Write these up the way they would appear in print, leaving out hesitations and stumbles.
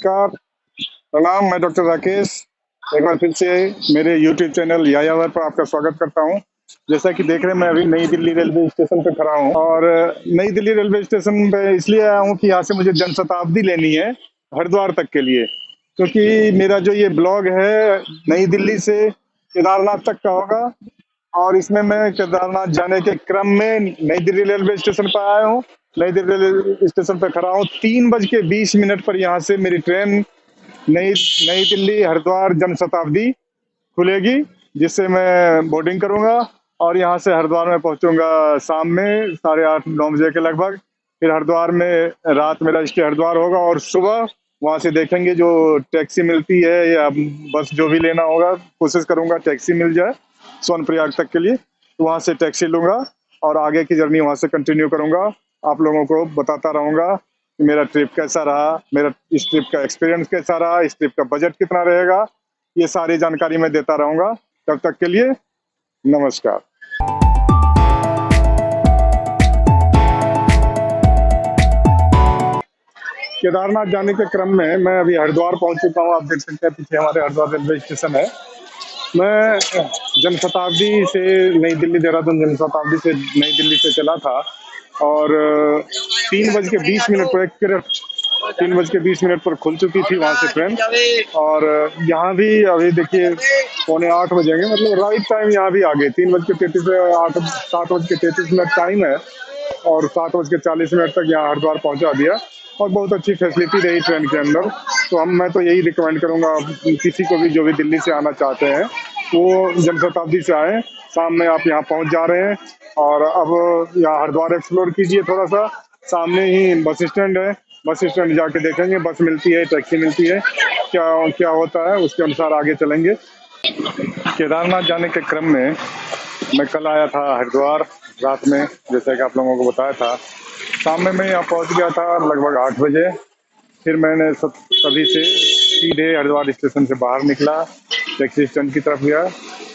नमस्कार, प्रणाम। मैं डॉक्टर राकेश एक बार फिर से मेरे यूट्यूब चैनल यायावर पर आपका स्वागत करता हूं। जैसा कि देख रहे हैं, मैं अभी नई दिल्ली रेलवे स्टेशन पे खड़ा हूं और नई दिल्ली रेलवे स्टेशन पे इसलिए आया हूं कि यहाँ से मुझे जनशताब्दी लेनी है हरिद्वार तक के लिए, क्योंकि मेरा जो ये ब्लॉग है नई दिल्ली से केदारनाथ तक का होगा और इसमें मैं केदारनाथ जाने के क्रम में नई दिल्ली रेलवे स्टेशन पर आया हूँ। नई दिल्ली रेलवे स्टेशन पर खड़ा हूँ। 3:20 पर यहाँ से मेरी ट्रेन नई नई दिल्ली हरिद्वार जनशताब्दी खुलेगी, जिससे मैं बोर्डिंग करूंगा और यहाँ से हरिद्वार में पहुंचूंगा शाम में 8:30-9 बजे के लगभग। फिर हरिद्वार में रात मेरा स्टे हरिद्वार होगा और सुबह वहां से देखेंगे जो टैक्सी मिलती है या बस जो भी लेना होगा, कोशिश करूंगा टैक्सी मिल जाए सोनप्रयाग तक के लिए, तो वहां से टैक्सी लूंगा और आगे की जर्नी वहां से कंटिन्यू करूंगा। आप लोगों को बताता रहूंगा कि मेरा ट्रिप कैसा रहा, मेरा इस ट्रिप का एक्सपीरियंस कैसा रहा, इस ट्रिप का बजट कितना रहेगा, ये सारी जानकारी मैं देता रहूंगा। तब तक के लिए नमस्कार। केदारनाथ जाने के क्रम में मैं अभी हरिद्वार पहुंच चुका हूं। आप देख सकते हैं पीछे हमारे हरिद्वार रेलवे स्टेशन है। मैं जनशताब्दी से नई दिल्ली देहरादून जनशताब्दी से नई दिल्ली से चला था और 3:20 पर 3:20 पर खुल चुकी थी वहां से ट्रेन। और यहाँ भी अभी देखिए 7:45 बजेंगे, मतलब राइट टाइम यहाँ भी आ गए। 3:33 से 7:33 टाइम है और 7:40 तक यहाँ हरिद्वार पहुंचा दिया और बहुत अच्छी फैसिलिटी रही ट्रेन के अंदर। तो मैं तो यही रिकमेंड करूंगा किसी को भी जो भी दिल्ली से आना चाहते हैं वो जनशताब्दी से आए। शाम में आप यहाँ पहुंच जा रहे हैं और अब यहाँ हरिद्वार एक्सप्लोर कीजिए थोड़ा सा। सामने ही बस स्टैंड है, बस स्टैंड जाके देखेंगे बस मिलती है, टैक्सी मिलती है, क्या क्या होता है उसके अनुसार आगे चलेंगे। केदारनाथ जाने के क्रम में मैं कल आया था हरिद्वार रात में, जैसा कि आप लोगों को बताया था। शाम में मैं यहाँ पहुँच गया था लगभग 8 बजे। फिर मैंने तभी से सीधे हरिद्वार स्टेशन से बाहर निकला, टैक्सी स्टैंड की तरफ गया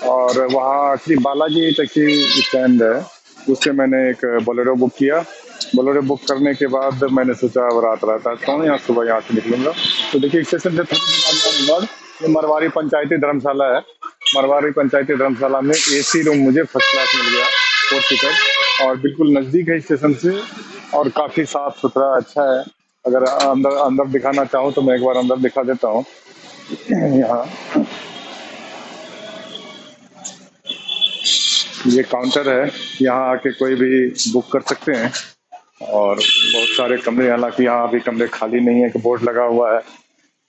और वहाँ श्री बालाजी टैक्सी स्टैंड है, उससे मैंने एक बोलेरो बुक किया। बोलेरो बुक करने के बाद मैंने सोचा अब रात रहता हूँ यहाँ, सुबह यहाँ से निकलूंगा। तो देखिए स्टेशन से थोड़ी बाद ये मरवाड़ी पंचायती धर्मशाला है। मरवाड़ी पंचायती धर्मशाला में AC रूम मुझे फर्स्ट क्लास मिल गया, 4 सीटर, और बिल्कुल नज़दीक है स्टेशन से और काफ़ी साफ सुथरा अच्छा है। अगर अंदर दिखाना चाहूँ तो मैं एक बार अंदर दिखा देता हूँ। यहाँ ये काउंटर है, यहाँ आके कोई भी बुक कर सकते हैं और बहुत सारे कमरे, हालांकि यहाँ अभी कमरे खाली नहीं है, एक बोर्ड लगा हुआ है।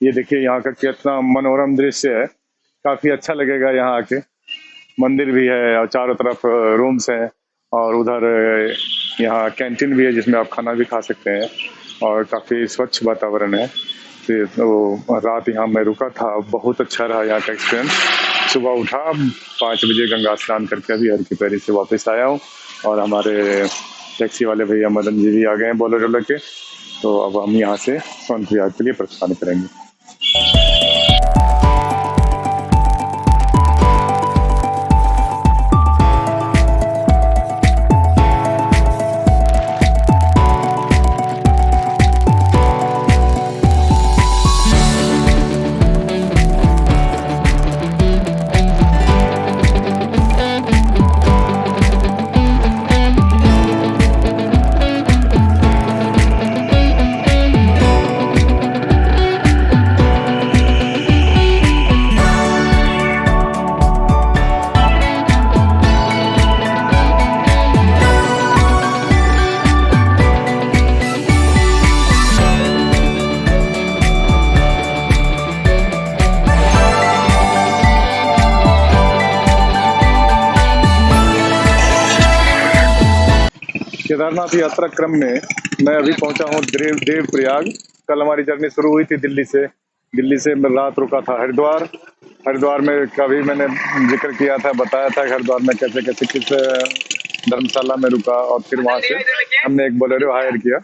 ये देखिए यहाँ का कितना मनोरम दृश्य है, काफी अच्छा लगेगा यहाँ आके। मंदिर भी है और चारों तरफ रूम्स हैं और उधर यहाँ कैंटीन भी है जिसमें आप खाना भी खा सकते हैं और काफी स्वच्छ वातावरण है। फिर तो रात यहाँ मैं रुका था, बहुत अच्छा रहा यहाँ का एक्सपीरियंस। सुबह उठा 5 बजे, गंगा स्नान करके अभी हर की पैरी से वापस आया हूँ और हमारे टैक्सी वाले भैया मदन जी भी आ गए हैं बोलेरो लेके। तो अब हम यहाँ से सोनप्रयाग के लिए प्रस्थान करेंगे। केदारनाथ यात्रा क्रम में मैं अभी पहुंचा हूं देवप्रयाग। कल हमारी जर्नी शुरू हुई थी दिल्ली से मैं रात रुका था हरिद्वार में। कभी मैंने जिक्र किया था, बताया था हरिद्वार में कैसे कैसे किस धर्मशाला में रुका और फिर वहां से हमने एक बोलेरो हायर किया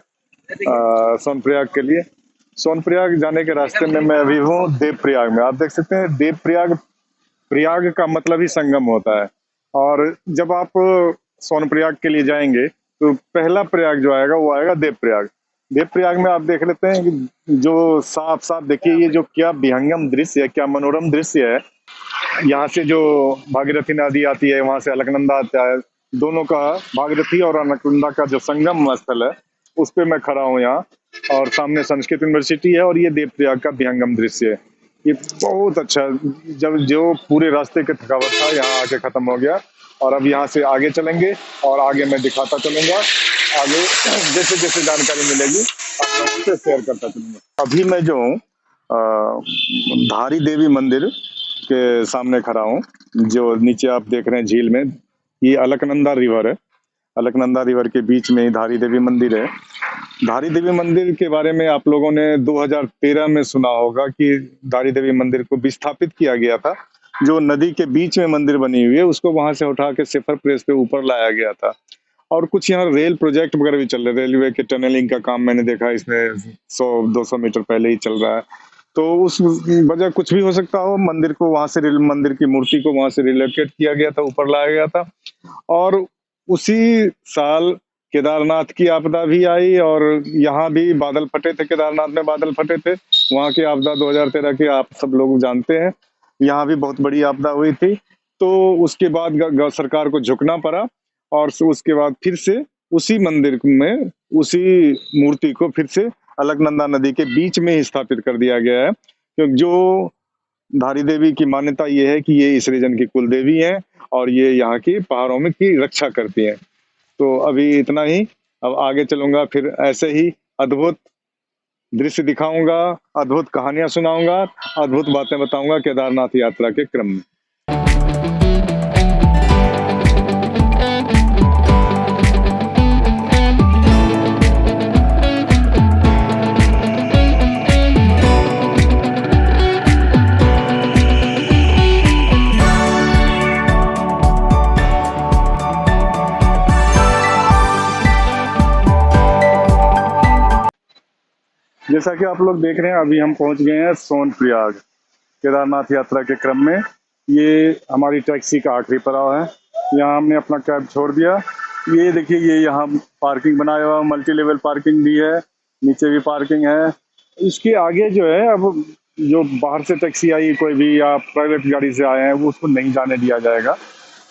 सोनप्रयाग के लिए। सोनप्रयाग जाने के रास्ते में मैं अभी हूँ देवप्रयाग में। आप देख सकते हैं देवप्रयाग, प्रयाग का मतलब ही संगम होता है। और जब आप सोनप्रयाग के लिए जाएंगे तो पहला प्रयाग जो आएगा वो आएगा देवप्रयाग। देवप्रयाग में आप देख लेते हैं कि जो साफ साफ देखिए, ये जो क्या विहंगम दृश्य है, क्या मनोरम दृश्य है। यहाँ से जो भागीरथी नदी आती है, वहां से अलकनंदा आता है, दोनों का, भागीरथी और अलकनंदा का जो संगम स्थल है, उस पे मैं खड़ा हूँ यहाँ। और सामने संस्कृत यूनिवर्सिटी है और ये देवप्रयाग का विहंगम दृश्य है। ये बहुत अच्छा, जब जो पूरे रास्ते के थकावट था यहाँ आके खत्म हो गया। और अब यहाँ से आगे चलेंगे और आगे मैं दिखाता चलूंगा। आगे जैसे जैसे जानकारी मिलेगी आप लोगों से शेयर करता चलूंगा। अभी मैं जो हूँ धारी देवी मंदिर के सामने खड़ा हूँ। जो नीचे आप देख रहे हैं झील में, ये अलकनंदा रिवर है। अलकनंदा रिवर के बीच में ही धारी देवी मंदिर है। धारी देवी मंदिर के बारे में आप लोगों ने 2013 में सुना होगा कि धारी देवी मंदिर को विस्थापित किया गया था। जो नदी के बीच में मंदिर बनी हुई है, उसको वहां से उठा के सेफर प्लेस पे ऊपर लाया गया था। और कुछ यहाँ रेल प्रोजेक्ट वगैरह भी चल रहे, रेलवे के टनलिंग का काम मैंने देखा इसमें 100-200 मीटर पहले ही चल रहा है। तो उस वजह कुछ भी हो सकता हो, मंदिर को वहां से, मंदिर की मूर्ति को वहां से रिलोकेट किया गया था, ऊपर लाया गया था। और उसी साल केदारनाथ की आपदा भी आई और यहाँ भी बादल फटे थे, केदारनाथ में बादल फटे थे। वहां की आपदा 2013 की आप सब लोग जानते हैं। यहाँ भी बहुत बड़ी आपदा हुई थी। तो उसके बाद सरकार को झुकना पड़ा और उसके बाद फिर से उसी मंदिर में उसी मूर्ति को फिर से अलकनंदा नदी के बीच में ही स्थापित कर दिया गया है। क्योंकि जो धारी देवी की मान्यता ये है कि ये इस रीजन की कुल देवी हैं और ये यहाँ की पहाड़ों में की रक्षा करती हैं। तो अभी इतना ही, अब आगे चलूंगा, फिर ऐसे ही अद्भुत दृश्य दिखाऊंगा, अद्भुत कहानियां सुनाऊंगा, अद्भुत बातें बताऊंगा केदारनाथ यात्रा के क्रम में। जैसा कि आप लोग देख रहे हैं, अभी हम पहुंच गए हैं सोनप्रयाग केदारनाथ यात्रा के क्रम में। ये हमारी टैक्सी का आखिरी पड़ाव है। यहाँ हमने अपना कैब छोड़ दिया। ये देखिए, ये यहाँ पार्किंग बनाया हुआ, मल्टी लेवल पार्किंग भी है, नीचे भी पार्किंग है। इसके आगे जो है, अब जो बाहर से टैक्सी आई कोई भी या प्राइवेट गाड़ी से आए हैं, वो उसको नहीं जाने दिया जाएगा।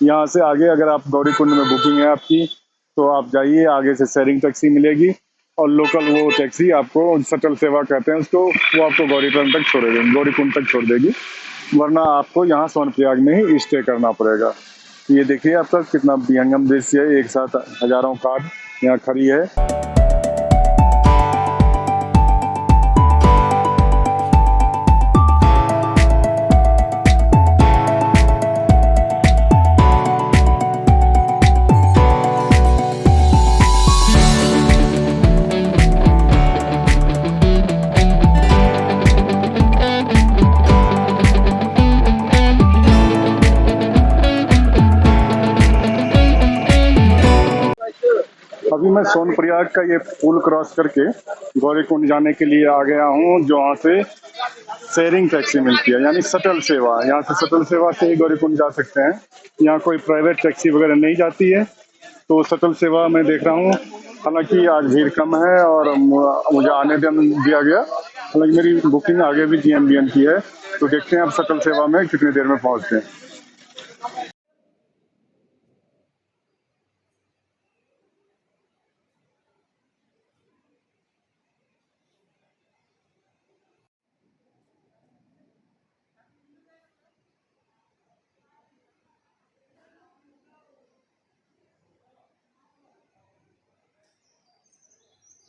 यहाँ से आगे अगर आप गौरीकुंड में बुकिंग है आपकी, तो आप जाइए, आगे से शेयरिंग टैक्सी मिलेगी और लोकल वो टैक्सी आपको, शटल सेवा कहते हैं उसको, वो आपको गौरीकुंड तक छोड़ेगी, गौरीकुंड तक छोड़ देगी। वरना आपको यहाँ सोनप्रयाग में ही स्टे करना पड़ेगा। ये देखिए आपका कितना विहंगम दृश्य है, एक साथ हजारों कार यहाँ खड़ी है। अभी मैं सोनप्रयाग का ये पुल क्रॉस करके गौरीकुंड जाने के लिए आ गया हूँ, जो वहाँ से शेयरिंग टैक्सी मिलती है, यानी शटल सेवा। यहाँ से शटल सेवा से ही गौरीकुंड जा सकते हैं। यहाँ कोई प्राइवेट टैक्सी वगैरह नहीं जाती है, तो शटल सेवा मैं देख रहा हूँ। हालांकि आज भीड़ कम है और मुझे आने दिया गया। हालांकि मेरी बुकिंग आगे भी GMBN की है, तो देखते हैं आप शटल सेवा में कितनी देर में पहुँचते हैं।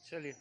चलिए।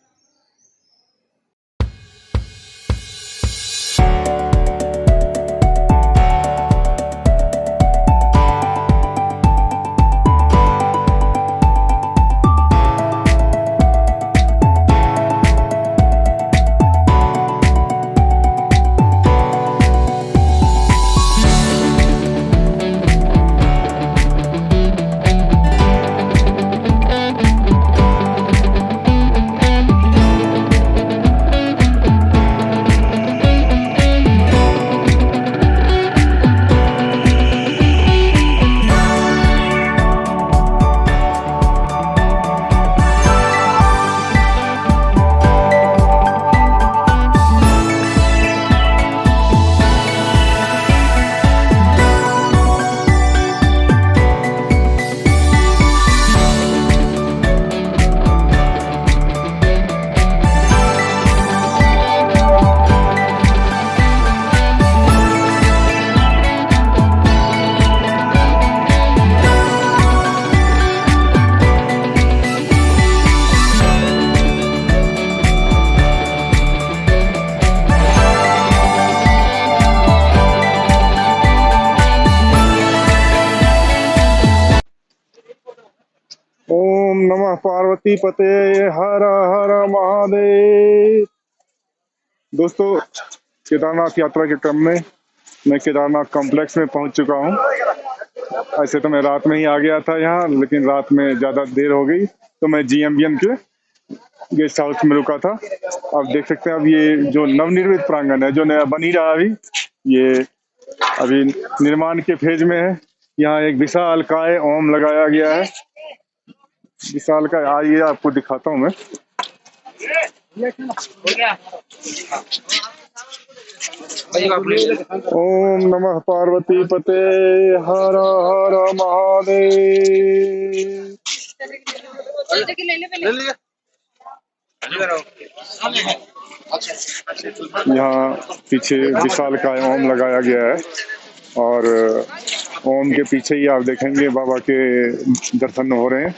ओम नमः पार्वती पते, हर हर महादेव। दोस्तों, केदारनाथ यात्रा के क्रम में मैं केदारनाथ कॉम्प्लेक्स में पहुंच चुका हूं। ऐसे तो मैं रात में ही आ गया था यहाँ, लेकिन रात में ज्यादा देर हो गई तो मैं GMBM के गेस्ट हाउस में रुका था। आप देख सकते हैं अब ये जो नवनिर्मित प्रांगण है, जो नया बन ही रहा, अभी ये अभी निर्माण के फेज में है। यहाँ एक विशाल काय ओम लगाया गया है। विशाल काय, आइए आपको दिखाता हूँ मैं। ओम नमः पार्वती पते, हर हर महादेव। यहाँ पीछे विशाल काय ओम लगाया गया है और ओम के पीछे ही आप देखेंगे बाबा के दर्शन हो रहे हैं।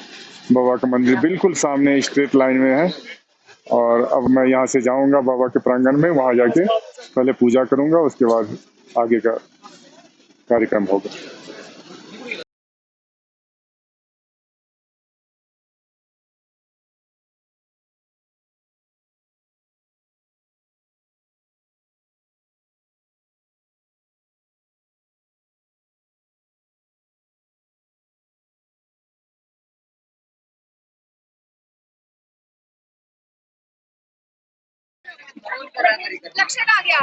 बाबा का मंदिर बिल्कुल सामने स्ट्रेट लाइन में है और अब मैं यहाँ से जाऊंगा बाबा के प्रांगण में। वहां जाके पहले पूजा करूंगा, उसके बाद आगे का कार्यक्रम होगा।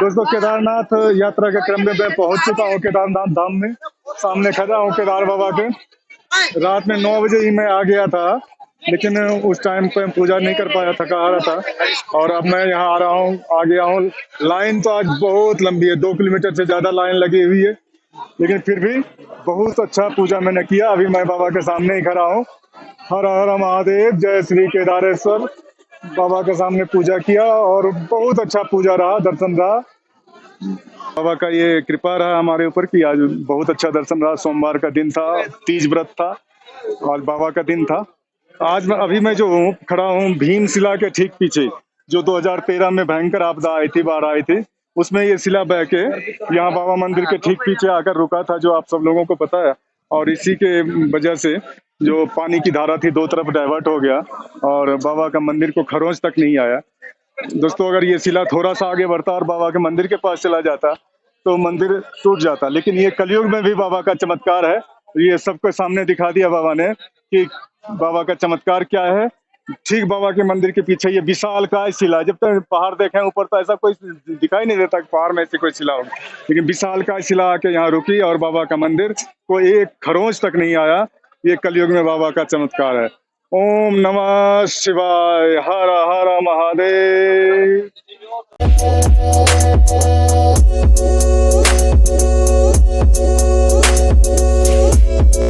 दोस्तों, केदारनाथ यात्रा के क्रम में मैं पहुंच चुका हूँ केदारनाथ धाम में। सामने खड़ा हूँ केदार बाबा के। रात में 9 बजे ही मैं आ गया था, लेकिन उस टाइम पे पूजा नहीं कर पाया, थका आ रहा था। और अब मैं यहाँ आ गया हूँ। लाइन तो आज बहुत लंबी है, 2 किलोमीटर से ज्यादा लाइन लगी हुई है, लेकिन फिर भी बहुत अच्छा पूजा मैंने किया। अभी मैं बाबा के सामने ही खड़ा हूँ। हर हर महादेव, जय श्री केदारेश्वर। बाबा के सामने पूजा किया और बहुत अच्छा पूजा रहा, दर्शन रहा। बाबा का ये कृपा रहा हमारे ऊपर कि आज बहुत अच्छा दर्शन रहा। सोमवार का दिन था, तीज व्रत था और बाबा का दिन था। आज मैं जो खड़ा हूँ भीमशिला के ठीक पीछे, जो 2013 में भयंकर आपदा आई थी, बाढ़ आई थी, उसमें ये शिला बह के यहाँ बाबा मंदिर के ठीक पीछे आकर रुका था, जो आप सब लोगों को पता है। और इसी के वजह से जो पानी की धारा थी दो तरफ डाइवर्ट हो गया और बाबा का मंदिर को खरोंच तक नहीं आया। दोस्तों, अगर ये शिला थोड़ा सा आगे बढ़ता और बाबा के मंदिर के पास चला जाता तो मंदिर टूट जाता। लेकिन ये कलयुग में भी बाबा का चमत्कार है। ये सबके सामने दिखा दिया बाबा ने कि बाबा का चमत्कार क्या है। ठीक बाबा के मंदिर के पीछे ये विशाल काय शिला, जब तक पहाड़ देखें ऊपर तो ऐसा कोई दिखाई नहीं देता कि पहाड़ में ऐसी कोई शिला होगी, लेकिन विशाल काय शिला आके यहाँ रुकी और बाबा का मंदिर को एक खरोंच तक नहीं आया। ये कलयुग में बाबा का चमत्कार है। ओम नमः शिवाय, हर हर महादेव।